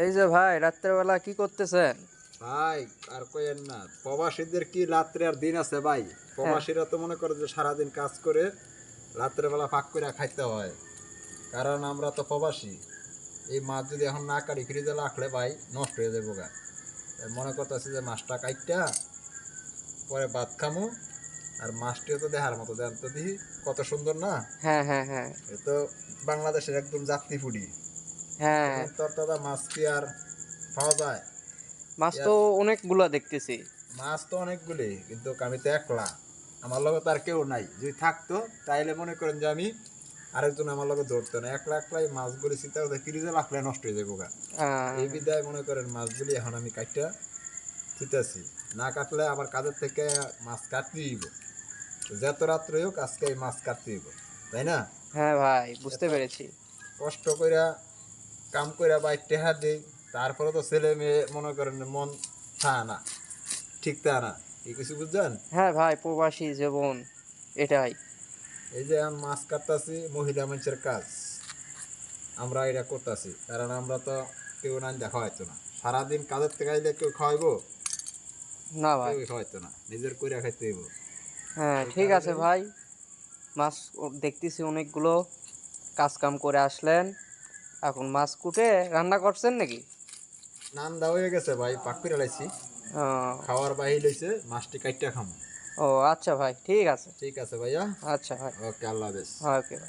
এই যে ভাই রাত্রেবেলা কি করতেছেন? ভাই আর কইেন না, প্রবাসীদের কি রাত্রে আর দিন আছে ভাই? হ্যাঁ। প্রবাসীরা তো মনে করে যে সারাদিন কাজ করে রাত্রেবেলা ফাঁক করে খাইতে হয়, কারণ আমরা তো প্রবাসী। এই মাছ যদি এখন না কাটি ফ্রিজে রাখলে ভাই নষ্ট হয়ে যাবো গা। তাই মনে করতেছি যে মাছটা কাইটটা পরে ভাত খামু। আর মাছটিও তো দেখার মতো, দেন তো দেখি কত সুন্দর না। হ্যাঁ হ্যাঁ হ্যাঁ এ তো বাংলাদেশের একদম যাত্রী ফুডি। হ্যাঁ। এখন তরতাজা মাছ কি আর পাওয়া যায়? মাছ তো ইয়ার অনেকগুলা দেখতেছি। মাছ তো অনেকগুলি, কিন্তু আমি তো একলা, আমার লগে তো আর কেউ নাই। যদি থাকতো তাইলে মনে করেন যে আমি আরেকজন আমার লগে ধরতো না, একলা একলাই মাছগুলি চিন্তা করতে ফ্রিজে রাখলে নষ্ট হয়ে যাবো গা। এই আহ, বিদায় মনে করেন মাছগুলি এখন আমি কাটটা থুইতাছি। না কাটলে আবার কাজের থেকে মাছ কাটতে দিব, যত রাত্রে হোক আজকে এই মাছ কাটতে দিব, তাই না? হ্যাঁ ভাই বুঝতে এত পেরেছি। কষ্ট কইরা কাম কইরা বাইক টেহা দেই, তারপরে তো ছেলে মেয়ে মনে করেন মন থাকে না, ঠিক তা না, এই কিছু বুঝছেন? হ্যাঁ ভাই, প্রবাসী জীবন এটাই। এই যে এখন মাছ কাটতাছি মহিলা মানুষের কাজ, আমরা এটা করতেছি কারণ আমরা তো কেউ না দেখা হয়তো না। সারাদিন কাজের থেকে আইলে কেউ খাওয়াইবো? না ভাই। কেউ খাওয়াইতো না, নিজের কইরা খাইতে হইব। হ্যাঁ এই ঠিক আছে কারণেই ভাই। মাছ দেখতেছি অনেকগুলো, কাজ কাম করে আসলেন, এখন মাছ কুটে রান্না করছেন নাকি? নান্দা হয়ে গেছে ভাই, পাক করে লাইছি, ও। খাওয়ার বাহির লইছে, মাছটি কাইটটা খামো। ও আচ্ছা ভাই, ঠিক আছে। ঠিক আছে ভাইয়া। আচ্ছা ভাই। ওকে, আল্লাহ হাফেজ। ওকে ভাই।